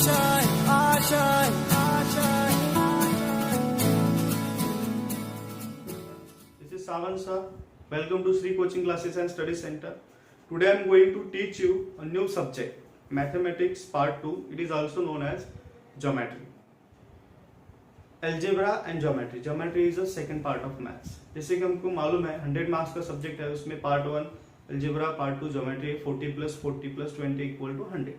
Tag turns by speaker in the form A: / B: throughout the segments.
A: This is Savan sir. Welcome to Sri Coaching Classes and Study Center. Today I am going to teach you a new subject, Mathematics Part 2. It is also known as Geometry. Algebra and Geometry. Geometry is the second part of maths. जैसे कि हमको मालूम है 100 marks का subject है, उसमें part 1 algebra, part 2 geometry, 40 + 40 + 20 = 100.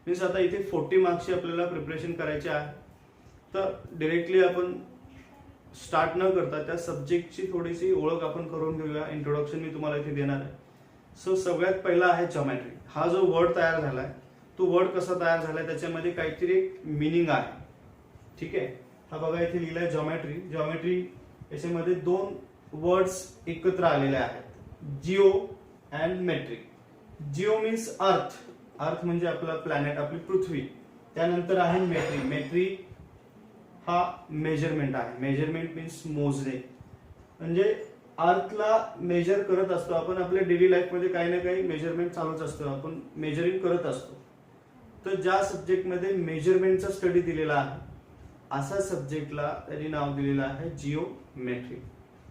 A: Means आता इथे 40 मार्क्सची आपल्याला प्रिपरेशन करायची आहे. तर डायरेक्टली आपण स्टार्ट न करता त्या सब्जेक्टची थोडीशी ओळख आपण करून घेऊया. इंट्रोडक्शन मी तुम्हाला इथे देणार आहे. सो सगळ्यात पहिला आहे ज्योमेट्री. हा जो वर्ड तयार झालाय तो वर्ड कसा तयार झालाय त्याच्यामध्ये काहीतरी एक मीनिंग आहे. ठीक आहे, हा बघा इथे लिहिलाय ज्योमेट्री. ज्योमेट्री याच्यामध्ये दोन वर्ड्स एकत्र आलेले आहेत, geo and metric. Geo means earth. Earth म्हणजे आपला प्लॅनेट, आपली पृथ्वी. त्यानंतर आहे मेट्री. मेट्री हा मेजरमेंट आहे. मेजरमेंट मीन्स मोजणे. म्हणजे अर्थला मेजर करत असतो आपण. आपल्या डेली लाईफ मध्ये काही ना काही मेजरमेंट चालूच असतो, आपण मेजरिंग करत असतो. तर ज्या सब्जेक्टमध्ये मेजरमेंटचा स्टडी दिलेला आहे असा सब्जेक्टला त्यांनी नाव दिलेलं आहे जिओमेट्री.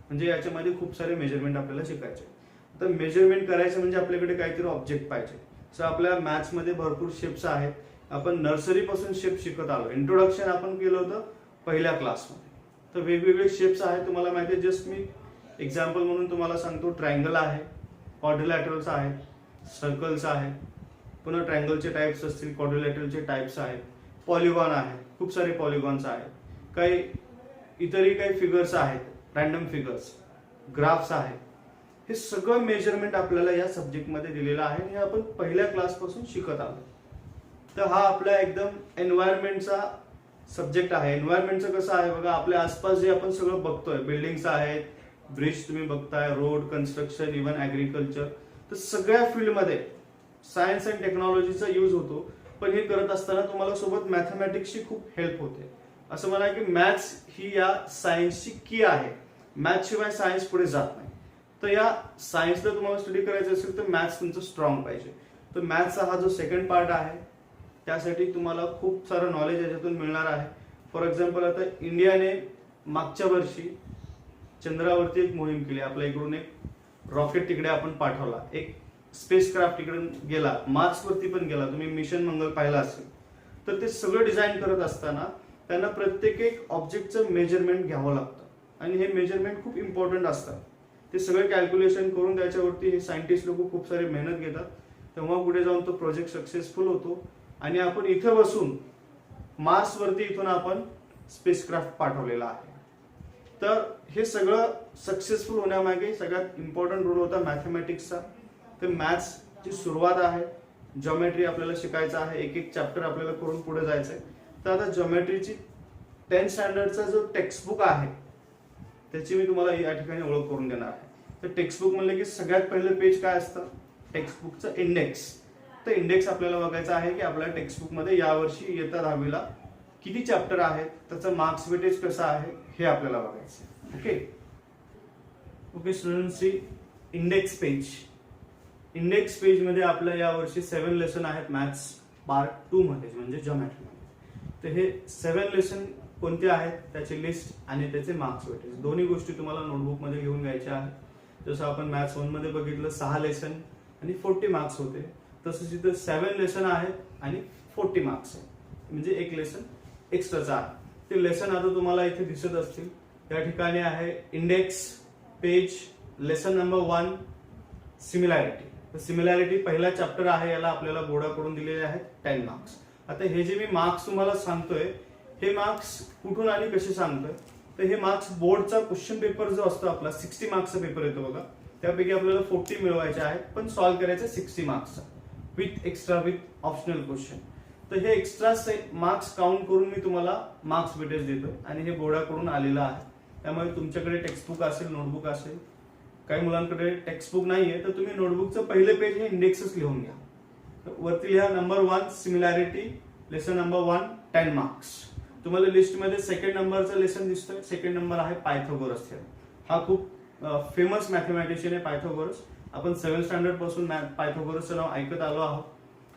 A: म्हणजे याच्यामध्ये खूप सारे मेजरमेंट आपल्याला शिकायचे. तर मेजरमेंट करायचं म्हणजे आपल्याकडे काहीतरी ऑब्जेक्ट पाहिजे. सो आपल्या मॅथ्स मध्ये भरपूर शेप्स आहेत. आपण नर्सरी पासून शेप शिकत आलो. इंट्रोडक्शन आपण केलं होतं पहिल्या क्लासमध्ये. तर वेगवेगळे शेप्स आहेत, तुम्हाला माहिती आहे. जस्ट मी एक्झाम्पल म्हणून तुम्हाला सांगतो. ट्रायंगल आहे, क्वाड्रिलॅटरल्स आहेत, सर्कल्स आहेत, पुन्हा ट्रायंगलचे टाइप्स असतील, क्वाड्रिलॅटरलचे टाइप्स आहेत, पॉलिगॉन आहे, खूप सारे पॉलिगॉन्स आहेत, काही इतरही काही फिगर्स आहेत, रॅन्डम फिगर्स, ग्राफ्स आहेत. हे सगळं मेजरमेंट आपल्याला या सब्जेक्टमध्ये दिलेलं आहे आणि आपण पहिल्या क्लासपासून शिकत आलो. तर हा आपला एकदम एन्व्हायरमेंटचा सब्जेक्ट आहे. एन्व्हायरमेंटचं कसं आहे बघा, आपल्या आसपास जे आपण सगळं बघतोय, बिल्डिंग्स आहेत, ब्रिज तुम्ही बघताय, रोड, कन्स्ट्रक्शन, इव्हन ऍग्रिकल्चर, तर सगळ्या फील्डमध्ये सायन्स अँड टेक्नॉलॉजीचा यूज होतो. पण हे करत असताना तुम्हाला सोबत मॅथमॅटिक्सची खूप हेल्प होते. असं म्हणा की मॅथ्स ही या सायन्सची की आहे. मॅथ्स शिवाय सायन्स पुढे जात नाही. तर या सायन्सला तुम्हाला स्टडी करायचं असेल तर मॅथ्स तुमचं स्ट्रॉंग पाहिजे. तर मॅथ्सचा हा जो सेकंड पार्ट आहे त्यासाठी तुम्हाला खूप सारं नॉलेज याच्यातून मिळणार आहे. फॉर एक्झाम्पल आता इंडियाने मागच्या वर्षी चंद्रावरती एक मोहीम केली. आपल्या इकडून एक रॉकेट तिकडे आपण पाठवला, एक स्पेस क्राफ्ट तिकडे गेला, मार्सवरती पण गेला. तुम्ही मिशन मंगल पाहिला असेल. तर ते सगळं डिझाईन करत असताना त्यांना प्रत्येक एक ऑब्जेक्टचं मेजरमेंट घ्यावं लागतं आणि हे मेजरमेंट खूप इम्पॉर्टंट असतात. ते सगळे कॅल्क्युलेशन करून त्याच्यावरती हे सायंटिस्ट लोक खूप सारी मेहनत घेतात. तेव्हा पुढे जाऊन तो प्रोजेक्ट सक्सेसफुल होतो आणि आपण इथं बसून मार्सवरती इथून आपण स्पेस क्राफ्ट पाठवलेला आहे. तर हे सगळं सक्सेसफुल होण्यामागे सगळ्यात इम्पॉर्टंट रोल होता मॅथमॅटिक्सचा. तर मॅथ्सची सुरुवात आहे. ज्योमेट्री आपल्याला शिकायचं आहे. एक एक चॅप्टर आपल्याला करून पुढे जायचंय. तर आता ज्योमेट्रीची 10th स्टँडर्डचा जो टेक्स्ट बुक आहे त्याची मी तुम्हाला या ठिकाणी ओळख करून देणार आहे. तर टेक्स्ट बुक म्हणलं की सगळ्यात पहिलं पेज काय असतं, टेक्स्ट बुकचं इंडेक्स. तर इंडेक्स आपल्याला बघायचं आहे की आपल्या टेक्स्ट बुकमध्ये यावर्षी इयत्ता 10वीला किती चॅप्टर आहेत, त्याचं मार्क्स वेटेज कसं आहे हे आपल्याला बघायचं. Okay students, index page. Index page मध्ये आपल्या यावर्षी 7 लेसन आहेत मॅथ्स पार्ट 2 मध्ये, म्हणजे ज्योमेट्री मध्ये. तर हे 7 लेसन कोणते आहेत, त्याची लिस्ट आणि त्याचे मार्क्स वेटेज दोन्ही गोष्टी तुम्हाला नोटबुक मध्ये घेऊन घ्यायच्या आहेत. जसं आपण मॅथ्स 1 मध्ये बघितलं 6 लेसन आणि 40 मार्क्स होते, तसंच इथं 7 लेसन आहेत आणि 40 मार्क्स आहे, म्हणजे एक लेसन एक्स्ट्राचा आहे. ते लेसन आता तुम्हाला इथे दिसत असतील. या ठिकाणी आहे index page, lesson number 1 similarity. तर सिमिलॅरिटी पहिला चॅप्टर आहे, याला आपल्याला बोर्डाकडून दिलेले आहेत 10 मार्क्स. आता हे जे मी मार्क्स तुम्हाला सांगतोय हे मार्क्स कुठून आणि कसे सांगतोय, तर हे मार्क्स बोर्डचा क्वेश्चन पेपर जो असतो आपला 60 मार्क्सचा पेपर येतो बघा, त्यापैकी आपल्याला 40 मिळवायचे आहेत, पण सॉल्व्ह करायचं 60 मार्क्सचा with extra with optional question. तर हे एक्स्ट्रा मार्क्स काउंट करून मी तुम्हाला मार्क्स वेटेज देतो आणि हे बोर्डाकडून आलेलं आहे. त्यामुळे तुमच्याकडे टेक्स्ट बुक असेल, नोटबुक असेल, काही मुलांकडे टेक्स्ट बुक नाहीये तर तुम्ही नोटबुकचं पहिले पेज हे इंडेक्सच लिहून घ्या. वरती लिहा number 1 similarity, lesson number 1 10 marks. तुम्हाला लिस्टमध्ये सेकंड नंबरचा लेसन दिसतोय. सेकंड नंबर आहे पायथागोरस थिअरम. हा खूप फेमस मॅथमॅटिशियन आहे पायथागोरस. आपण 7th स्टँडर्ड पासून पायथागोरसचं नाव ऐकत आलो आहोत.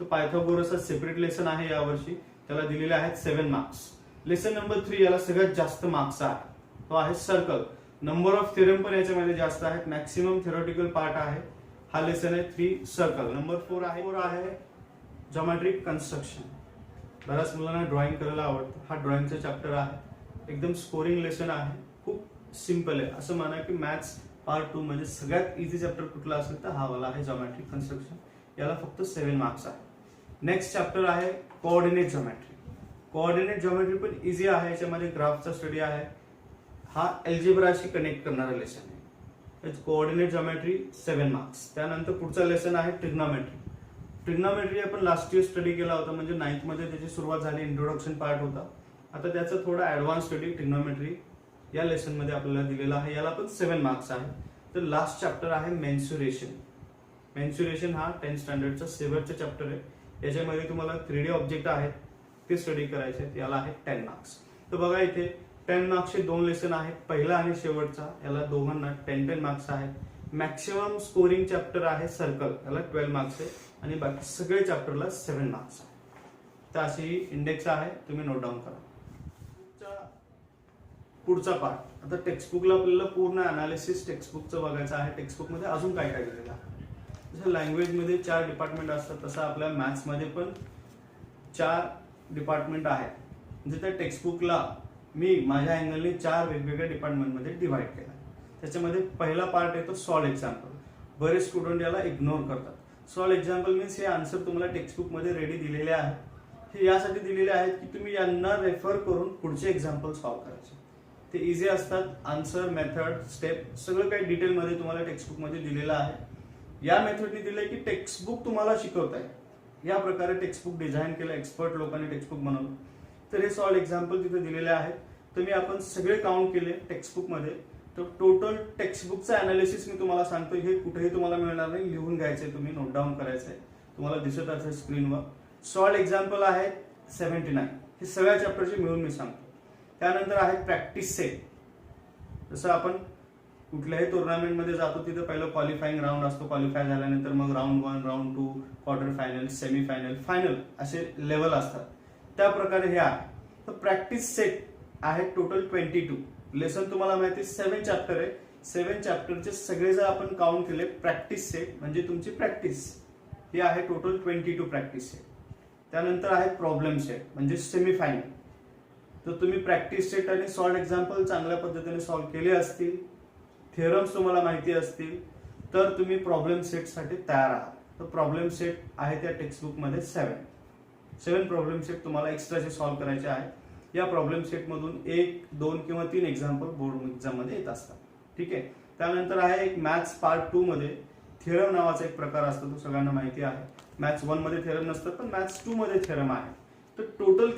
A: तर पायथागोरसचा सेपरेट लेसन आहे यावर्षी. त्याला दिलेले आहेत 7 मार्क्स. लेसन नंबर 3 याला सगळ्यात जास्त मार्क्स आहे, तो आहे सर्कल. नंबर ऑफ थेरम पण याच्यामध्ये जास्त आहेत, मॅक्सिमम थेरोटिकल पार्ट आहे. हा लेसन आहे 3 सर्कल. नंबर 4 आहे जॉमेट्रिक कन्स्ट्रक्शन. बऱ्याच मुलांना ड्रॉइंग करायला आवडतं. हा ड्रॉइंगचा चॅप्टर आहे, एकदम स्कोरिंग लेसन आहे, खूप सिम्पल आहे. असं म्हणा की मॅथ्स पार्ट 2 म्हणजे सगळ्यात इझी चॅप्टर कुठला असेल तर हा वाला आहे जॉमेट्रिक कन्स्ट्रक्शन. याला फक्त 7 मार्क्स आहे. नेक्स्ट चॅप्टर आहे कोऑर्डिनेट ज्योमेट्री. कोऑर्डिनेट ज्योमेट्री पण इझी आहे, याच्यामध्ये ग्राफचा स्टडी आहे. हा अल्जेब्राशी कनेक्ट करणारा लेसन आहे. Coordinate geometry 7 marks. त्यानंतर पुढचा लेसन आहे ट्रिग्नोमेट्री. ट्रिग्नोमेट्री आपण लास्ट इयर स्टडी केला होता, म्हणजे 9th मध्ये त्याची सुरुवात झाली, इंट्रोडक्शन पार्ट होता. आता त्याचा थोडा ऍडव्हान्स स्टडी ट्रिग्नोमेट्री या लेसन मध्ये आपल्याला दिलेला आहे. याला पण 7 मार्क्स आहे. तर लास्ट चॅप्टर आहे मेन्सुरेशन. मेन्सुरेशन हा 10th स्टँडर्डचा शेवटचा चॅप्टर आहे. याच्यामध्ये तुम्हाला 3D ऑब्जेक्ट आहेत ते स्टडी करायचे आहेत. याला आहे 10 मार्क्स. तर बघा इथे 10 मार्क्सचे 2 लेसन आहेत, पहिला आणि शेवटचा. याला दोघांना 10 मार्क्स आहेत. मॅक्सिमम स्कोरिंग चॅप्टर आहे सर्कल, याला 12 मार्क्स आहे आणि बाकी सगळे चॅप्टरला 7 मार्क्स आहे. तर अशी इंडेक्स आहे, तुम्ही नोट डाऊन करा. पुढचा पार्ट, आता टेक्स्टबुकला आपल्याला पूर्ण अनालिसिस टेक्स्टबुकचं बघायचं आहे. टेक्स्टबुकमध्ये अजून काय काय दिलेलं आहे. जसं लँग्वेजमध्ये 4 डिपार्टमेंट असतात, तसं आपल्या मॅथ्समध्ये पण 4 डिपार्टमेंट आहेत. म्हणजे त्या टेक्स्टबुकला मी माझ्या अँगलने 4 वेगवेगळ्या डिपार्टमेंटमध्ये डिव्हाइड केला. त्याच्यामध्ये पहिला पार्ट येतो सॉल्व एक्झाम्पल. बरेच स्टुडंट याला इग्नोर करतात. सॉल्व एक्झाम्पल मीन्स हे आन्सर तुम्हाला टेक्स्टबुकमध्ये रेडी दिलेले आहेत. हे यासाठी दिलेले आहेत की तुम्ही यांना रेफर करून पुढचे एक्झाम्पल सॉल्व करायचे. ते इझी असतात. आन्सर, मेथड, स्टेप सगळं काही डिटेलमध्ये तुम्हाला टेक्स्टबुकमध्ये दिलेलं आहे. या मेथडने दिलंय की टेक्स्टबुक तुम्हाला शिकवत आहे. या प्रकारे टेक्स्टबुक डिझाईन केलं, एक्सपर्ट लोकांनी टेक्स्टबुक बनवलं. तर हे सॉल्व एक्झाम्पल तिथे दिलेले आहेत. तुम्ही आपण सगळे काउंट केले टेक्स्टबुकमध्ये, तर टोटल टेक्स्टबुकचं अनालिसिस मी तुम्हाला सांगतो. हे कुठेही तुम्हाला मिळणार नाही, लिहून घ्यायचंय, तुम्ही नोट डाऊन करायचंय. तुम्हाला दिसत असेल स्क्रीनवर. सॉल्व एक्झाम्पल आहेत 79. हे सगळ्या चॅप्टरचे मिळून मी सांगतो. त्यानंतर आहेत प्रॅक्टिस सेट. जसं आपण कुठल्याही टुर्नामेंटमध्ये जातो तिथे पहिलं क्वालिफाईंग राऊंड असतो. क्वालिफाय झाल्यानंतर मग round 1, round 2, quarter final, semi final, final असे लेवल असतात. त्या प्रकारे हे आहे. तर प्रॅक्टिस सेट आहे टोटल 22 लेसन. तुम्हाला माहिती 7 चॅप्टर आहे. 7 चॅप्टरचे सगळे जर आपण काउंट केले, प्रॅक्टिस सेट म्हणजे तुमची प्रॅक्टिस ही आहे टोटल 22 प्रॅक्टिस सेट. त्यानंतर आहे प्रॉब्लेम सेट म्हणजे सेमी फायनल. तर तुम्ही प्रॅक्टिस सेट आणि सॉल्व एक्झाम्पल चांगल्या पद्धतीने सॉल्व केले असतील, थेरम्स तुम्हाला माहिती असतील, तर तुम्ही प्रॉब्लेम सेटसाठी तयार आहात. तर प्रॉब्लेम सेट आहे त्या टेक्स्टबुकमध्ये 7 प्रॉब्लेम सेट तुम्हाला एक्स्ट्राचे सॉल्व करायचे आहेत. या प्रॉब्लेम सेटमधून 1, 2 किंवा 3 एक्झाम्पल बोर्ड एक्झाममध्ये येत असतात. ठीक आहे. त्यानंतर आहे एक मॅथ्स पार्ट 2 मध्ये थेरम नावाचा एक प्रकार असतो, तो सगळ्यांना माहिती आहे. मॅथ्स 1 मध्ये थेरम नसतात, पण मॅथ्स 2 मध्ये थेरम आहे. तर टोटल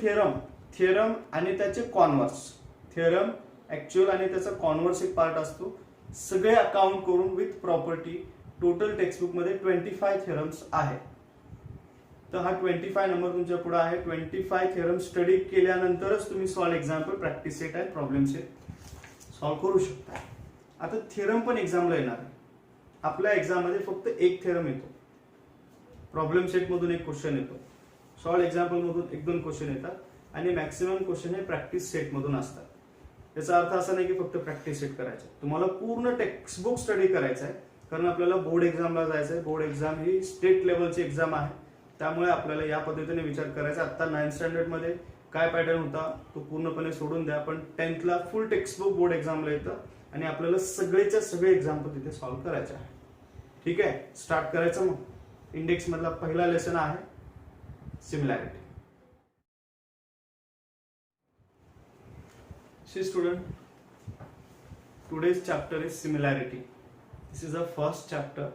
A: थेरम आणि त्याचे कॉन्व्हर्स, थेरम ऍक्च्युअल आणि त्याचा कॉन्व्हर्स एक पार्ट असतो. सगळे अकाउंट करून विथ प्रॉपर्टी टोटल टेक्स्टबुक मध्ये 25 थेरम्स आहे. तर हा 25 नंबर तुमच्या पुढे आहे. 25 थेरम स्टडी केल्यानंतरच तुम्ही सॉल्व एक्झाम्पल, प्रॅक्टिस सेट आहे, प्रॉब्लेम सेट सॉल्व करू शकता. आता थेरम पण एक्झामला येणार आहे. आपल्या एक्झाम मध्ये फक्त एक थेरम येतो. प्रॉब्लेम सेट मधून एक क्वेश्चन येतो, सॉल्व एक्झाम्पल मधून 1-2 क्वेश्चन येतात आणि मॅक्सिमम क्वेश्चन हे प्रॅक्टिस सेट मधून असतात. याचा अर्थ असा नाही की फक्त प्रॅक्टिस सेट करायचं, तुम्हाला पूर्ण टेक्स्टबुक स्टडी करायचं आहे. कारण आपल्याला बोर्ड एक्झामला जायचं आहे. बोर्ड एक्झाम ही स्टेट लेवलची एक्झाम आहे. त्यामुळे आपल्याला या पद्धतीने विचार करायचा. आता 9th स्टँडर्ड मध्ये काय पॅटर्न होता तो पूर्णपणे सोडून द्या. पण 10th ला फुल टेक्स्टबुक बोर्ड एक्झामला येतं आणि आपल्याला सगळेच्या सगळे एक्झाम्पल तिथे सॉल्व्ह करायचे आहे. ठीक आहे, स्टार्ट करायचं. मग इंडेक्स मधला पहिला लेसन आहे similarity. See student, today's chapter is similarity. This is the first chapter.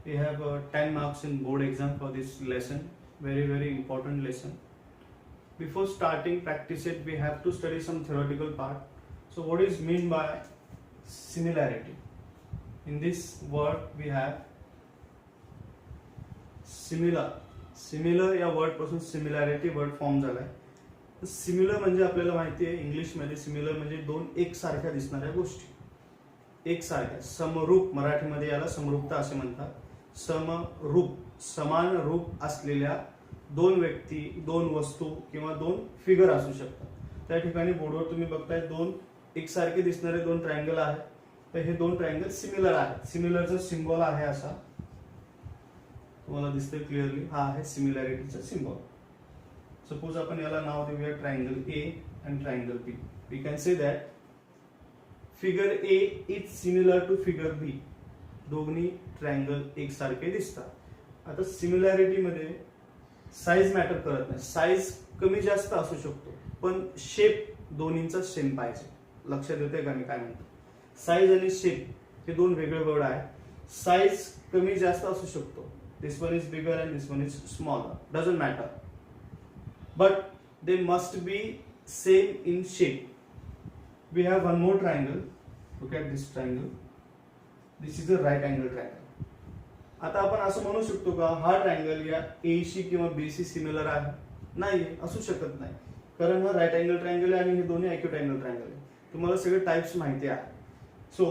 A: We have 10 marks in board exam for this lesson. Very important lesson. Before starting practice it, we have to study some theoretical part. So what is mean by similarity? In this word we have similar. Similar या word पासून similarity word form झालाय. Similar म्हणजे आपल्याला माहिती आहे इंग्लिशमध्ये similar म्हणजे 2 एकसारख्या दिसणाऱ्या गोष्टी. एकसारख्या, समरूप, मराठीमध्ये याला समरूपता असे म्हणतात. समरूप, समान रूप असलेल्या दोन व्यक्ती, दोन वस्तू किंवा दोन फिगर असू शकतात. त्या ठिकाणी बोर्डवर तुम्ही बघताय दोन एकसारखे दिसणारे दोन ट्रायंगल आहेत. तर हे दोन ट्रायंगल सिमिलर आहेत. सिमिलरचा सिम्बॉल आहे असा, तुम्हाला दिसतंय क्लिअरली, हा आहे सिमिलॅरिटीचा सिम्बॉल. सपोज आपण याला नाव देऊया triangle A and triangle B. We can say that figure A is similar to figure B. दोन्ही ट्रायंगल एकसारखे दिसतात. आता सिमिलॅरिटी मध्ये साईज मॅटर करत नाही. साईज कमी जास्त असू शकतो, पण शेप दोन्हींचा सेम पाहिजे. लक्षात येते का मी काय म्हणतो? साईज आणि शेप हे दोन वेगळे वर्ड आहेत. साईज कमी जास्त असू शकतो. This one is bigger and this one is smaller, doesn't matter, but they must be same in shape. We have one more triangle. Look at this triangle. This is a right angle triangle. आता आपण असं म्हणू शकतो का हा triangle या ए शी किंवा बी शी similar आहे? नाही, असू शकत नाही, कारण हा राईट अँगल ट्रायंगल आहे आणि हे दोन्ही ॲक्यूट अँगल ट्रायंगल आहे. तुम्हाला सगळे टाइप्स माहिती आहे. सो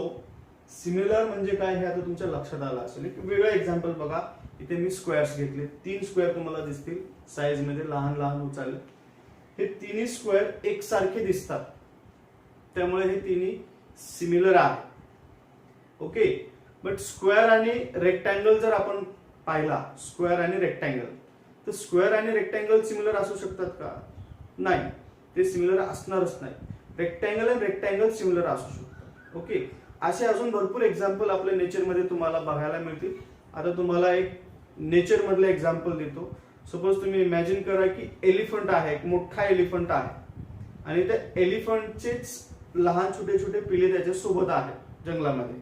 A: सिमिलर म्हणजे काय हे आता तुमच्या लक्षात आलं असेल. एक वेगळं एक्झाम्पल बघा. इथे मी स्क्वेअर्स घेतले. 3 स्क्वेअर तुम्हाला दिसतील साईज मध्ये लहान लहान उचालले. हे तिन्ही स्क्वेअर एकसारखे दिसतात, त्यामुळे हे तिन्ही सिमिलर आहे. ओके, बट स्क्वेअर आणि रेक्टँगल जर आपण पाहिला, स्क्वेअर आणि रेक्टँगल, तर स्क्वेअर आणि रेक्टँगल सिमिलर असू शकतात का? नाही, ते सिमिलर असणारच नाही. रेक्टँगल आणि रेक्टँगल सिमिलर असू शकतात. ओके, असे अजून भरपूर एक्झाम्पल आपल्या नेचरमध्ये तुम्हाला बघायला मिळतील. आता तुम्हाला एक नेचर मधलं एक्झाम्पल देतो. सपोज तुम्ही इमॅजिन करा की एलिफंट आहे, एक मोठा एलिफंट आहे आणि त्या एलिफंटचेच लहान छोटे छोटे पिले त्याच्या सोबत आहेत जंगलामध्ये.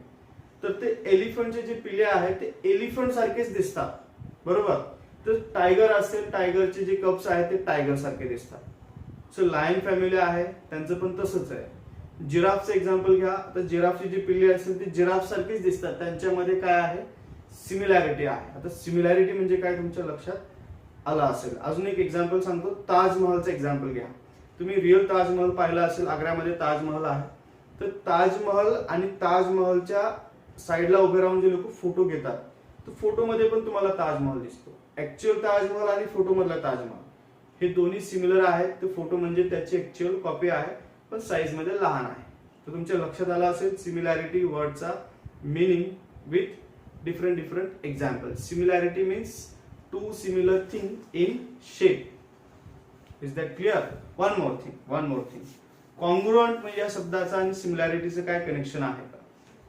A: तर ते एलिफंटचे जे पिले आहेत ते एलिफंट सारखेच दिसतात, बरोबर. तर टायगर असेल, टायगरचे जे कप्स आहेत ते टायगर सारखे दिसतात. सो लायन फॅमिली आहे, त्यांचं पण तसंच आहे. जिराफचं एक्झाम्पल घ्या. तर जिराफची जी पिल्ले असतील ते जिराफ सारखेच दिसतात, त्यांच्यामध्ये काय आहे? सिमिलॅरिटी आहे. आता सिमिलॅरिटी म्हणजे काय तुमच्या लक्षात आलं असेल. अजून एक एक्झाम्पल सांगतो. ताजमहलचं एक्झाम्पल घ्या. तुम्ही रिअल ताजमहल पाहिला असेल, आग्र्यामध्ये ताजमहल आहे. तर ताजमहल आणि ताजमहलच्या साईडला उभे राहून जे लोक फोटो घेतात, तर फोटोमध्ये पण तुम्हाला ताजमहल दिसतो. ऍक्च्युअल ताजमहल आणि फोटो मधला ताजमहल हे दोन्ही सिमिलर आहेत. तर फोटो म्हणजे त्याची ऍक्च्युअल कॉपी आहे, पण साईज मध्ये लहान आहे. तर तुमच्या लक्षात आलं असेल सिमिलॅरिटी वर्डचा meaning with different example. Similarity means two similar thing in shape. Is that clear? One more thing. Congruent म्हणजे या शब्दाचा आणि सिमिलॅरिटीचं काय कनेक्शन आहे का?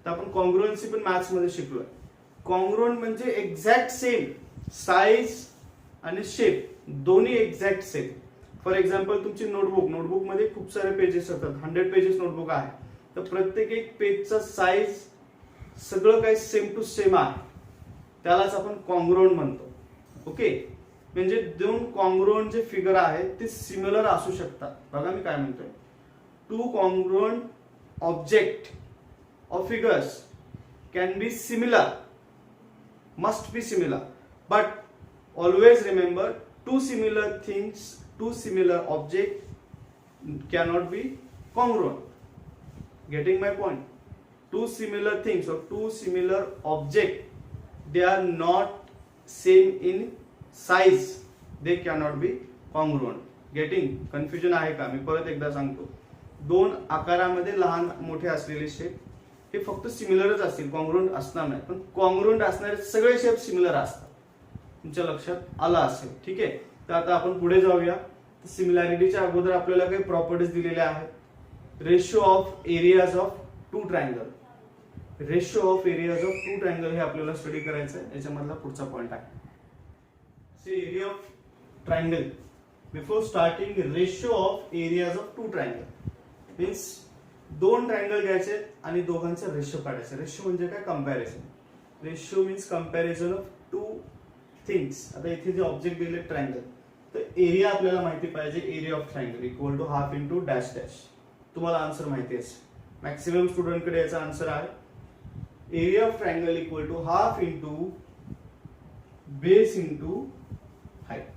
A: तर आपण कॉन्ग्रुएन्सी पण मॅथ्स मध्ये शिकलोय. कॉन्ग्रुएंट म्हणजे एक्झॅक्ट सेम, साईज आणि शेप दोन्ही एक्झॅक्ट सेम. फॉर एक्झाम्पल तुमची नोटबुक मध्ये खूप सारे पेजेस असतात. 100 पेजेस नोटबुक आहे. तर प्रत्येक एक पेजचा साईज सगळं काही सेम टू सेम आहे, त्यालाच आपण कॉन्ग्रुएंट म्हणतो. ओके, म्हणजे दोन कॉन्ग्रुएंट जे फिगर आहेत ते सिमिलर असू शकतात. बघा मी काय म्हणतोय. Two congruent object or figures can be similar, must be similar, but always remember two similar things, two similar objects cannot be congruent. Getting my point? Two similar things or two similar objects, they are not same in size, they cannot be congruent. Getting confusion आहे का? मी परत एकदा सांगतो. दोन आकारामध्ये लहान मोठे असलेले shape हे फक्त सिमिलरच असतील, कॉन्ग्रुएंट असणार नाही. पण कॉन्ग्रुएंट असणारे सगळे शेप सिमिलर असतात. तुमच्या लक्षात आलं असेल. ठीक आहे, तर आता आपण पुढे जाऊया. सिमिलॅरिटीच्या अगोदर आपल्याला काही प्रॉपर्टीज दिलेल्या आहेत. Ratio of areas of two triangle. Ratio of areas of two triangle हे आपल्याला स्टडी करायचं आहे. याच्यामधला पुढचा पॉइंट आहे. See area of triangle. Before starting, ratio of areas of two triangle means दोन ट्रायंगल घ्यायचे आणि दोघांचा रेशो काढायचा. रेशो म्हणजे काय? Comparison. Ratio means comparison of two things. आता इथे जे ऑब्जेक्ट दिले ट्रायंगल, तर एरिया आपल्याला माहिती पाहिजे. Area of triangle equal to half into dash dash. तुम्हाला आन्सर माहिती असेल. मॅक्सिमम स्टुडंटकडे याचा आन्सर आहे. Area of triangle equal to half into base into height.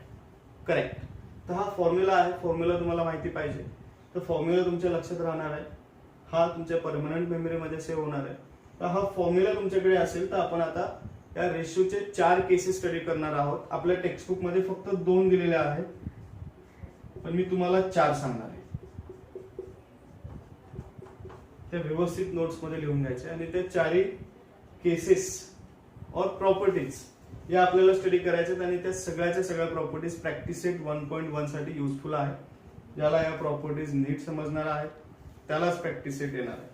A: Correct. तर हा फॉर्म्युला आहे. फॉर्म्युला तुम्हाला माहिती पाहिजे. तर फॉर्म्युला तुमच्या लक्षात राहणार आहे. हा तुमच्या परमनंट मेमरीमध्ये सेव्ह होणार आहे. तर हा फॉर्म्युला तुमच्याकडे असेल तर आपण आता या रेशोचे 4 केसेस स्टडी करणार आहोत. आपल्या टेक्स्टबुक मध्ये फक्त 2 दिलेले आहेत, पण मी तुम्हाला 4 सांगणार आहे. ते व्यवस्थित नोट्स मध्ये लिहून घ्यायचे आणि ते 4ही केसेस और प्रॉपर्टीज या आपल्याला स्टडी करायच्यात आणि त्या सगळ्याच्या सगळ्या प्रॉपर्टीज प्रॅक्टिस सेट 1.1 साठी युजफुल आहे. ज्याला या प्रॉपर्टीज नीट समजणार आहे त्यालाच प्रॅक्टिस सेट येणार आहे.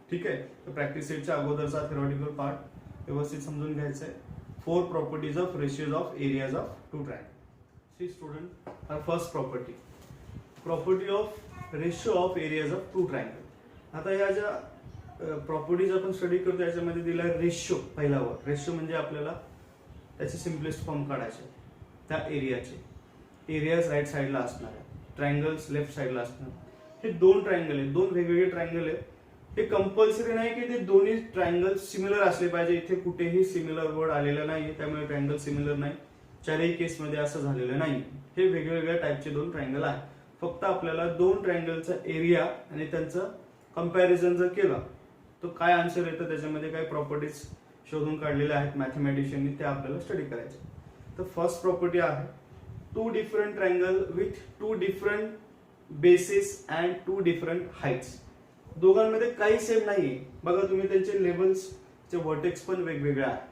A: ठीक आहे, तर प्रॅक्टिस सेटच्या अगोदरचा थेरॉटिकल पार्ट व्यवस्थित समजून घ्यायचा आहे. 4 properties of ratios of areas of two triangle. See student, our first property of ratio of areas of two triangle. आता या ज्या प्रॉपर्टीज आपण स्टडी करतो याच्यामध्ये दिला रेशियो. पहिल्यावर रेशियो म्हणजे आपल्याला त्याचे सिम्पलेस्ट फॉर्म काढायचे. त्या एरियाचे एरियाज राईट साईडला असणार आहे, ट्रायंगल्स लेफ्ट साईडला असणार. हे 2 ट्रायंगल आहेत, 2 वेगवेगळे ट्रायंगल आहेत. हे कंपल्सरी नाही की ते दोन्ही ट्रायंगल सिमिलर असले पाहिजे. इथे कुठेही सिमिलर वर्ड आलेला नाही, त्यामुळे ट्रायंगल सिमिलर नाही. 4ही केसमध्ये असं झालेलं नाही. हे वेगवेगळ्या टाईपचे 2 ट्रायंगल आहेत. फक्त आपल्याला 2 ट्रायंगलचा एरिया आणि त्यांचं कंपॅरिझन जर केलं तर काय आन्सर येतं, त्याच्यामध्ये काय प्रॉपर्टीज शोधून काढलेल्या आहेत मॅथमॅटिशियननी, ते आपल्याला स्टडी करायचे. तर फर्स्ट प्रॉपर्टी आहे 2 different triangle with 2 different basis and 2 different heights. दोघांमध्ये काही सेम नाहीये. बघा तुम्ही त्यांचे लेवल्सचे व्हर्टेक्स पण वेगवेगळे आहेत.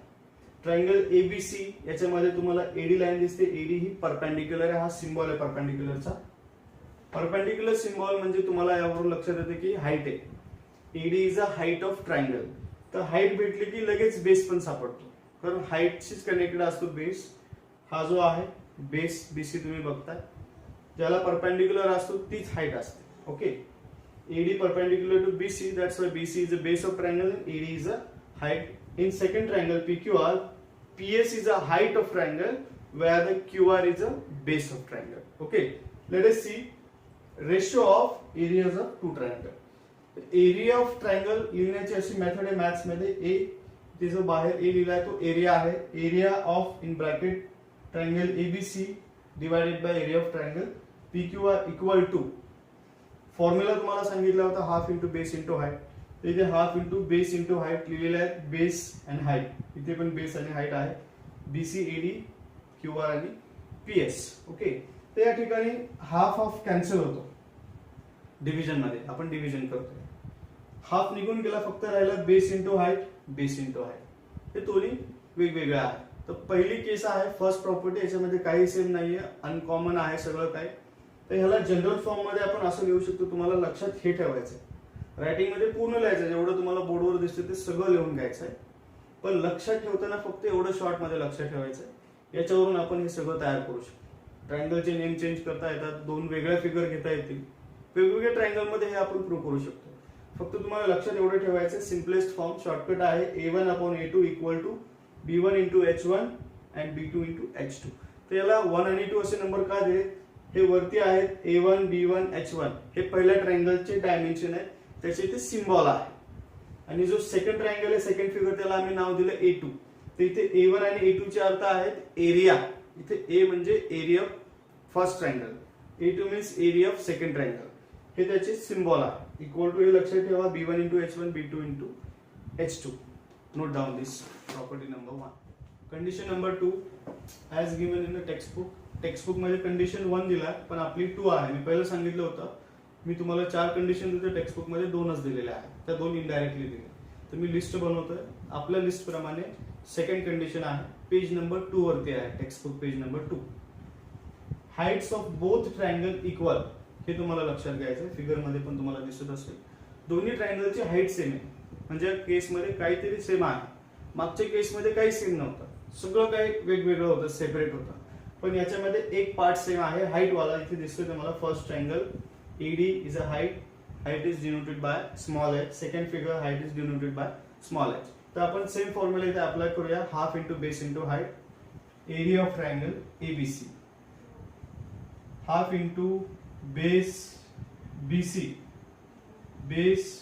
A: ट्रायंगल एबीसी याच्यामध्ये तुम्हाला एडी लाईन दिसते. एडी ही परपेंडिक्युलर आहे. हा सिम्बॉल आहे परपेंडिक्युलरचा. परपेंडिक्युलर सिम्बॉल म्हणजे तुम्हाला यावरून लक्षात येते की हाईट आहे. AD is a height of triangle. तर हाईट भेटली की लगेच बेस पण सापडतो, कारण हाईटशीच कनेक्टेड असतो बेस. हा जो आहे बेस बीसी तुम्ही बघताय, ज्याला परपेंडिक्युलर असतो तीच हाईट असते. Okay, AD perpendicular to BC, that's why BC is the base of triangle and AD is a height. In second triangle PQR, PS is a height of triangle where the QR is a base of triangle. Okay, let us see ratio of areas of two triangle. Area of triangle लिहिण्याची अशी method आहे maths मध्ये. A ते जो बाहेर A लिहिलाय तो area आहे. Area of in bracket triangle ABC divided by area of triangle PQR equal to, formula तुम्हाला सांगितला होता half into base into height. इथे half into base into height लिहिलेलं आहे. बेस अँड हाईट, इथे पण बेस आणि हाईट आहे. बीसी एडी क्यूआर आणि पीएस. ओके, तर या ठिकाणी हाफ ऑफ कॅन्सल होतो डिव्हिजन मध्ये. आपण डिव्हिजन करतोय, हाफ निघून गेला, फक्त राहिला base into height, base into height. हे दोन्ही वेगवेगळे आहे. तर पहिली केस आहे फर्स्ट प्रॉपर्टी, याच्यामध्ये काही सेम नाहीये, अनकॉमन आहे सगळं काही. तर ह्याला जनरल फॉर्म मध्ये आपण असं लिहू शकतो. तुम्हाला लक्षात हे ठेवायचंय, रायटिंग मध्ये पूर्ण लिहायचं, जेवढं तुम्हाला बोर्डवर दिसतं ते सगळं लिहून घ्यायचंय. पण लक्षात ठेवताना फक्त एवढं शॉर्ट मध्ये लक्षात ठेवायचंय. याच्यावरून आपण हे सगळं तयार करू शकतो. ट्रायंगलचे नेम चेंज करता येतात, 2 वेगळ्या फिगर घेता येतील, वेगवेगळ्या ट्रायंगल मध्ये हे आपण प्रूव्ह करू शकतो. फक्त तुम्हाला लक्षात एवढं ठेवायचं, सिम्पलेस्ट फॉर्म शॉर्टकट आहे A1/A2 equal to B1 into H1 and B2 into H2. तर याला 1 आणि 2 असे नंबर का दिले, हे वरती आहेत A1 B1 H1, हे पहिल्या ट्रायंगलचे डायमेन्शन आहे, त्याचे इथे सिम्बॉल आहे. आणि जो सेकंड ट्रायंगल आहे सेकंड फिगर, त्याला आम्ही नाव दिलं A2. तर इथे A1 आणि A2 चे अर्थ आहेत एरिया. इथे A म्हणजे area of first triangle, A2 means area of second triangle. हे त्याचे सिम्बॉल आहे. इक्वल टू हे लक्षात ठेवा, B1 into H1 B2 into H2. Note down this property number 1. Condition number 2 as given in the textbook. Textbook मध्ये condition 1 दिला, पण आपली 2 आहे. मी पहिलं सांगितलं होतं मी तुम्हाला 4 कंडिशन देतो, टेक्स्टबुक मध्ये 2च दिलेल्या आहेत, त्या 2 इनडायरेक्टली दिले. तर मी लिस्ट बनवतोय. आपल्या लिस्ट प्रमाणे सेकंड कंडिशन आहे, पेज नंबर 2 वरती आहे, textbook page number 2. Heights of both triangle equal, हे तुम्हाला लक्षात घ्यायचं आहे. फिगर मध्ये पण तुम्हाला दिसत असेल दोन्ही ट्रायंगलची हाईट सेम आहे. म्हणजे केस मध्ये काहीतरी सेम आहे. मागच्या केस मध्ये काही सेम नव्हतं, सगळं काही वेगवेगळं होतं, सेपरेट होतं. पण याच्यामध्ये एक पार्ट सेम आहे, हाईट वाला. इथे दिसतोय तुम्हाला first triangle AD is a height, height is denoted by small h. Second figure height is denoted by small h. तर आपण सेम फॉर्म्युला इथे अप्लाय करूया, half into base into height, area of triangle ABC, half into base BC, base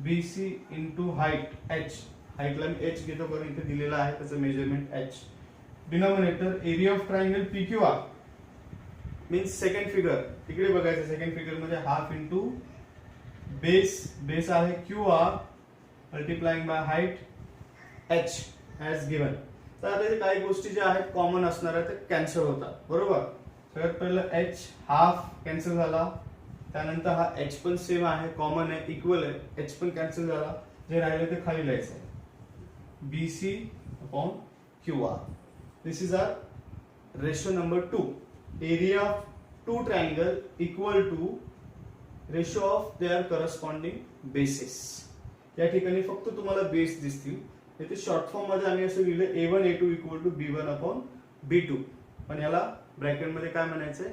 A: BC into height H. हाईटला मी H घेतो कारण इथे दिलेला आहे त्याचं measurement H. Denominator area of triangle PQR means second figure, तिकडे बघायचं. सेकंड फिगर मध्ये हाफ इंटू बेस आहे QR multiplying by height H as given. तर आता इथे काही गोष्टी ज्या आहेत कॉमन असणार आहेत ते कॅन्सल होतात, बरोबर. सगळ्यात पहिलं एच हाफ कॅन्सल झाला, त्यानंतर हा एच पण सेम आहे, कॉमन आहे, इक्वल आहे, एच पण कॅन्सल झाला. जे राहिले ते खाली लिहायचं आहे, BC upon QR. This is our ratio number 2. Area of two triangle equal to ratio of their corresponding bases. या ठिकाणी फक्त तुम्हाला बेस दिसतील. इथे शॉर्ट फॉर्म मध्ये आम्ही असं लिहिलं A1 A2 equal to B1 upon B2, पण याला ब्रॅकेट मध्ये काय म्हणायचंय,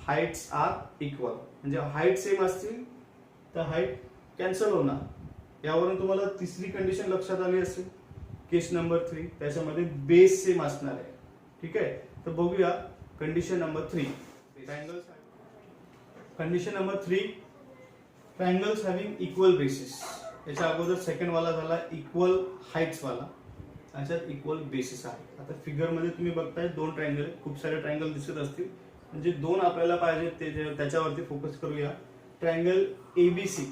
A: हाइट्स आर इक्वल. म्हणजे हाइट सेम असतील तर हाइट कॅन्सल होणार. यावरून तुम्हाला तिसरी कंडिशन लक्षात आली असेल, केस नंबर 3, त्याच्यामध्ये बेस सेम असणार आहे. ठीक आहे, तर बघूया condition number 3. Condition number 3, triangles having equal basis. याच्या अगोदर सेकंड वाला झाला इक्वल हाइट्स वाला, याच्यात इक्वल बेसिस आहे. आता फिगर मध्ये तुम्ही बघताय 2 ट्रायंगल, खूप सारे ट्रायंगल दिसत असतील, म्हणजे 2 आपल्याला पाहिजे ते त्याच्यावरती फोकस करूया. ट्रायंगल ABC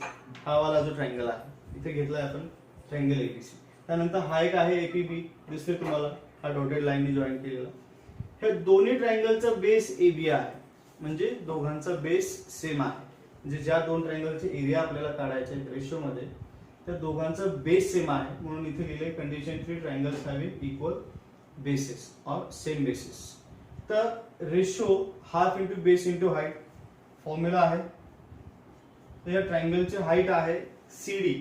A: हा वाला जो ट्रायंगल आहे इथे घेतलाय आपण, ट्रायंगल ABC. त्यानंतर हा एक आहे APB, दिसतोय तुम्हाला, हा डॉटेड लाईनने जॉईन केलेला. हे दोन्ही ट्रायंगलचा बेस AB आहे, म्हणजे दोघांचा बेस सेम आहे. म्हणजे ज्या 2 ट्रायंगलचे एरिया आपल्याला काढायचे आहेत रेशो मध्ये, त्या दोघांचा बेस सेम आहे, म्हणून इथे लिहिले condition 3, triangles having equal basis और सेम बेसिस. तर ratio half into base into height formula आहे. तर या ट्रायंगलची हाइट आहे CD,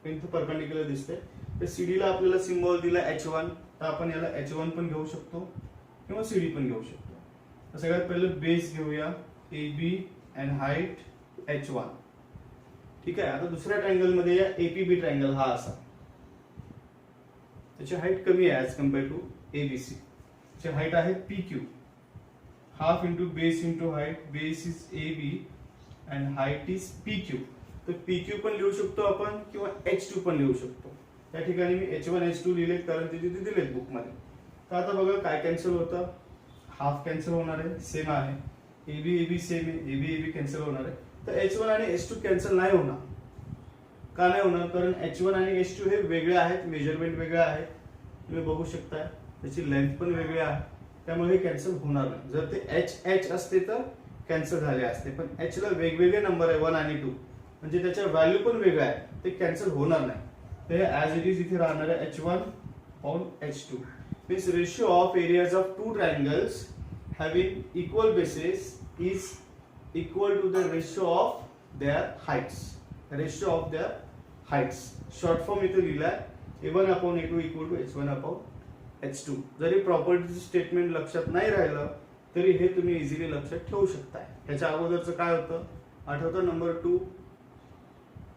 A: इथे परपेंडिक्युलर दिसते. तर CD ला आपल्याला सिम्बॉल दिला H1, तर आपण याला H1 पण घेऊ शकतो किंवा CD पण घेऊ शकतो. तर सगळ्यात पहिलं बेस घेऊया AB अँड हाइट H1. ठीक आहे, आता दुसऱ्या ट्रायंगल मध्ये या APB ट्रायंगल हा असा, त्याची हाइट कमी आहे ऍज कम्पेअर टू ABC. त्याची हाइट आहे PQ, half into base into height, base is AB and height is PQ. तर PQ पण लिहू शकतो आपण किंवा H2 पण लिहू शकतो. या ठिकाणी मी H1 H2 लिहिले कारण ते तिथे दिलेत बुक मध्ये. तर आता बघा काय कॅन्सल होतं, हाफ कॅन्सल होणार आहे, सेम आहे. AB सेम आहे, AB कॅन्सल होणार आहे. तर H1 आणि H2 कॅन्सल नाही होणार. का नाही होणार, कारण H1 आणि H2 हे वेगळे आहेत, मेजरमेंट वेगळे आहे, तुम्ही बघू शकता, त्याची लेंथ पण वेगळी आहे, त्यामुळे हे कॅन्सल होणार नाही. जर ते H असते तर कॅन्सल झाले असते, पण H ला वेगवेगळे नंबर आहे 1 आणि 2, म्हणजे त्याच्या व्हॅल्यू पण वेगळ्या आहे, ते कॅन्सल होणार नाही. ते ऍज इट इज इथे राहणार आहे H1 on H2. Means ratio of areas of 2 triangles having equal bases is equal to the ratio of their heights. Ratio of their heights short form इथे लिहिलाय A1 upon A2 equal to H1 upon H2. जरी property statement लक्षात नाही राहिलं तरी हे तुम्ही easily लक्षात ठेवू शकताय. ह्याच्या अगोदरचं काय होतं आठवतं, नंबर 2,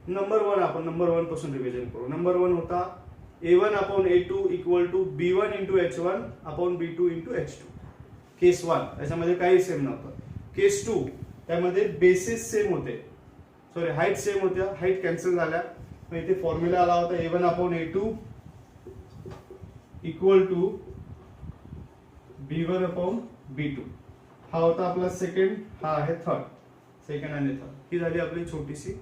A: नंबर 1. आपण नंबर 1 पासून रिव्हिजन करू. नंबर 1 होता A1 upon A2 equal to B1 into H1 upon B2 into H2. Case 1 त्याच्यामध्ये काही सेम नव्हतं. केस 2 त्यामध्ये बेसिस सेम होते, सॉरी हाइट सेम होत्या, हाइट कॅन्सल झाल्या. मग इथे फॉर्म्युला आला होता A1 upon A2 equal to B1 upon B2. हा होता आपला सेकंड, हा आहे थर्ड. सेकंड आणि थर्ड ही झाली आपली छोटीशी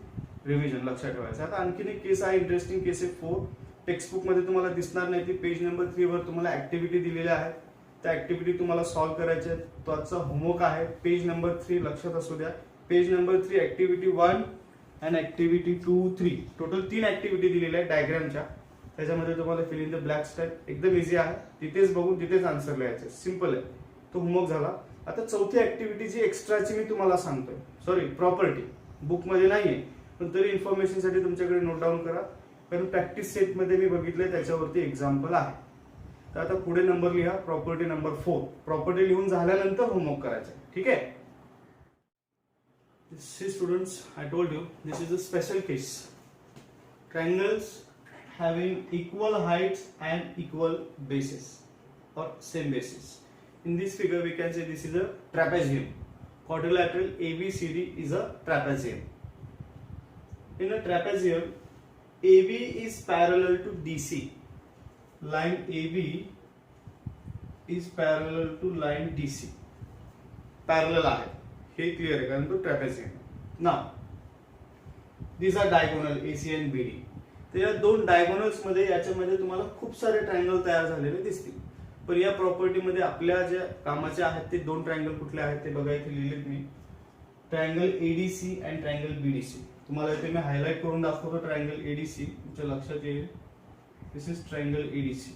A: रिव्हिजन, लक्षात ठेवायचं. आता आणखीन एक केस आहे, इंटरेस्टिंग केस आहे 4. टेक्स्टबुक मध्ये तुम्हाला दिसणार नाही, ती पेज नंबर 3 वर तुम्हाला ऍक्टिव्हिटी दिलेल्या आहेत. त्या ऍक्टिव्हिटी तुम्हाला सॉल्व्ह करायच्या आहेत. तो आजचा होमवर्क आहे, पेज नंबर 3 लक्षात असू द्या. Page number 3 activity 1 and activity 2, 3 total 3 activity दिलेल्या आहेत डायग्रामच्या. त्याच्यामध्ये तुम्हाला fill in the blank style एकदम इझी आहे, तिथेच बघून तिथेच आन्सर लिहायचे, सिंपल आहे. तो होमवर्क झाला. आता चौथी ऍक्टिव्हिटी जी एक्स्ट्राची मी तुम्हाला सांगतोय, सॉरी प्रॉपर्टी बुक मध्ये नाहीये, पण तरी इन्फॉर्मेशन साठी तुमच्याकडे नोट डाऊन करा, कारण प्रॅक्टिस सेट मध्ये मी बघितलंय त्याच्यावरती एक्झाम्पल आहे. तर आता पुढे नंबर लिहा, प्रॉपर्टी नंबर 4. प्रॉपर्टी लिहून झाल्यानंतर होमवर्क करायचं, ठीक आहे. See students, I told you this is a special case. Triangles having equal heights and equal bases or same bases. In this figure we can say this is a trapezium. Quadrilateral ABCD is a trapezium. In a trapezium, AB is parallel to DC. Line AB is parallel to line DC. Parallel आहे, हे clear आहे कारण तो trapezium. Now these are diagonal AC and BD. तर या दोन diagonals मध्ये याच्यामध्ये तुम्हाला खूप सारे ट्रायंगल तयार झालेले दिसतील. पण या प्रॉपर्टीमध्ये आपल्या ज्या कामाचे आहेत ते दोन ट्रायंगल कुठले आहेत ते बघा, इथे लिहिलेत मी. Triangle ADC and triangle BDC. तुम्हाला इथे मी हायलाइट करून दाखवतो ट्रायंगल एडीसी, तुमच्या लक्षात येईल. दिस इज ट्रायंगल एडीसी.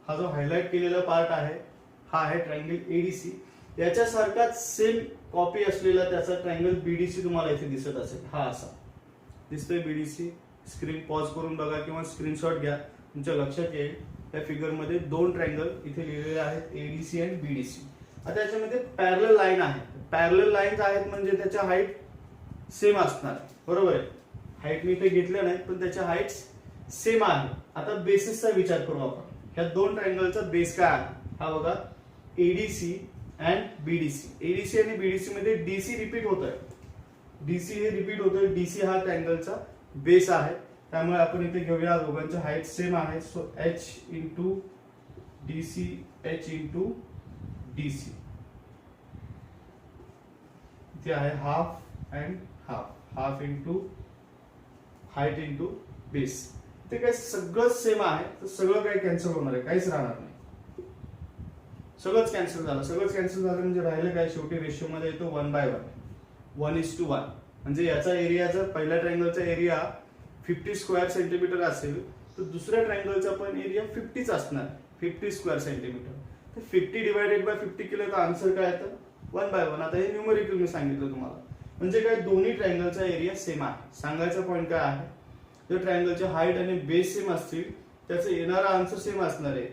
A: हा जो हायलाइट केलेला पार्ट आहे हा आहे ट्रायंगल एडीसी. याच्यासारखाच सेम कॉपी असलेला त्याचा ट्रायंगल बीडीसी तुम्हाला इथे दिसत असेल. हा असा दिसतोय बीडीसी. स्क्रीन पॉज करून बघा किंवा स्क्रीनशॉट घ्या, तुमच्या लक्षात येईल. त्या फिगर मध्ये दोन ट्रायंगल इथे लिहिलेले आहेत, एडीसी आणि बीडीसी. आता याच्यामध्ये पॅरलल लाईन आहे. पॅरलल लाईन्स आहेत म्हणजे त्याच्या हाईट सेम असणार, बरोबर आहे. हाईट मी इथे घेतल्या नाही पण त्याच्या हाईट सेम आहे. आता बेसिसचा विचार करू आपण. ह्या दोन ट्रायंगलचा बेस काय आहे हा बघा, एडीसी अँड बीडीसी. एडीसी आणि बीडीसी मध्ये डीसी रिपीट होत आहे. डीसी हे रिपीट होतोय. डीसी हा ट्रायंगलचा बेस आहे. त्यामुळे आपण इथे घेऊया दोघांच्या हाईट सेम आहे. So H into DC, H into DC. इथे आहे half and half. Half into height into base. ते काय सगळं सेम आहे तर सगळं काही कॅन्सल होणार आहे, काहीच राहणार नाही. सगळंच कॅन्सल झालं. सगळंच कॅन्सल झालं म्हणजे राहिलं काय, शेवटी रेशो मध्ये येतो 1/1, 1:1. म्हणजे याचा एरिया, जर पहिल्या ट्रायंगलचा एरिया 50 स्क्वेअर सेंटीमीटर असेल तर दुसऱ्या ट्रायंगलचा पण एरिया 50च असणार, 50 स्क्वेअर सेंटीमीटर. तर 50 डिवायडेड बाय 50 केलं तर आन्सर काय येतं 1/1. आता हे न्यूमरिकल मी सांगितलं तुम्हाला. म्हणजे काय, दोन्ही ट्रायंगलचा एरिया सेम आहे. सांगायचा पॉईंट काय आहे, जर ट्रायंगलचे हाईट आणि बेस सेम असतील त्याचं येणारा आन्सर सेम असणार आहे,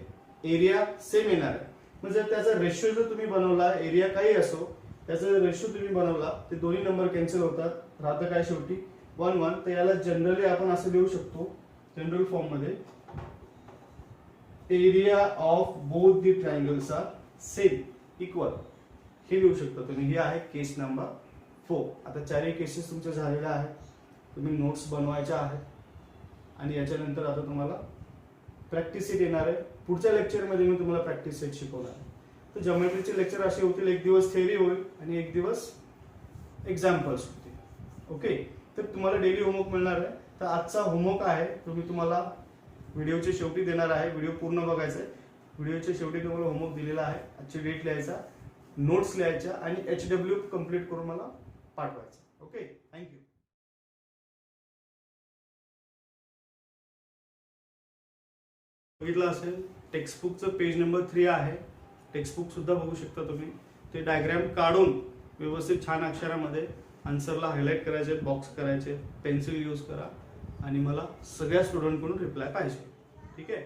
A: एरिया सेम येणार आहे. म्हणजे त्याचा रेशो जर तुम्ही बनवला, एरिया काही असो, त्याचा रेशो तुम्ही बनवला ते दोन्ही नंबर कॅन्सल होतात, राहतं काय शेवटी 1:1. तर याला जनरली आपण असं लिहू शकतो जनरल फॉर्म मध्ये, area of both the triangles are same, equal, हे लिहू शकता तुम्ही. हे आहे केस नंबर 4. आता चारही केसेस तुमच्या झालेल्या आहेत. तुम्ही नोट्स बनवायच्या आहेत आणि याच्यानंतर आता तुम्हाला प्रॅक्टिस सेट येणार आहे. पुढच्या लेक्चरमध्ये मी तुम्हाला प्रॅक्टिस सेट शिकवणार आहे. तर जॉमेट्रीचे लेक्चर असे होतील, एक दिवस थेअरी होईल आणि एक दिवस एक्झाम्पल्स होतील. ओके, तर तुम्हाला डेली होमवर्क मिळणार आहे. तर आजचा होमवर्क आहे तो मी तुम्हाला व्हिडिओच्या शेवटी देणार आहे. व्हिडिओ पूर्ण बघायचा आहे. व्हिडिओच्या शेवटी तुम्हाला होमवर्क दिलेला आहे. आजची डेट लिहायचा, नोट्स लिहायच्या आणि HW कम्प्लीट करून मला पाठवायचं. Okay, thank you. बघितलं असेल टेक्स्टबुकचं पेज नंबर 3 आहे. टेक्स्टबुक सुद्धा बघू शकता तुम्ही. ते डायग्राम काढून व्यवस्थित छान अक्षरामध्ये आन्सरला हायलाइट करायचे, बॉक्स करायचे, पेन्सिल यूज करा आणि मला सगळ्या स्टुडंटकडून रिप्लाय पाहिजे. ठीक आहे.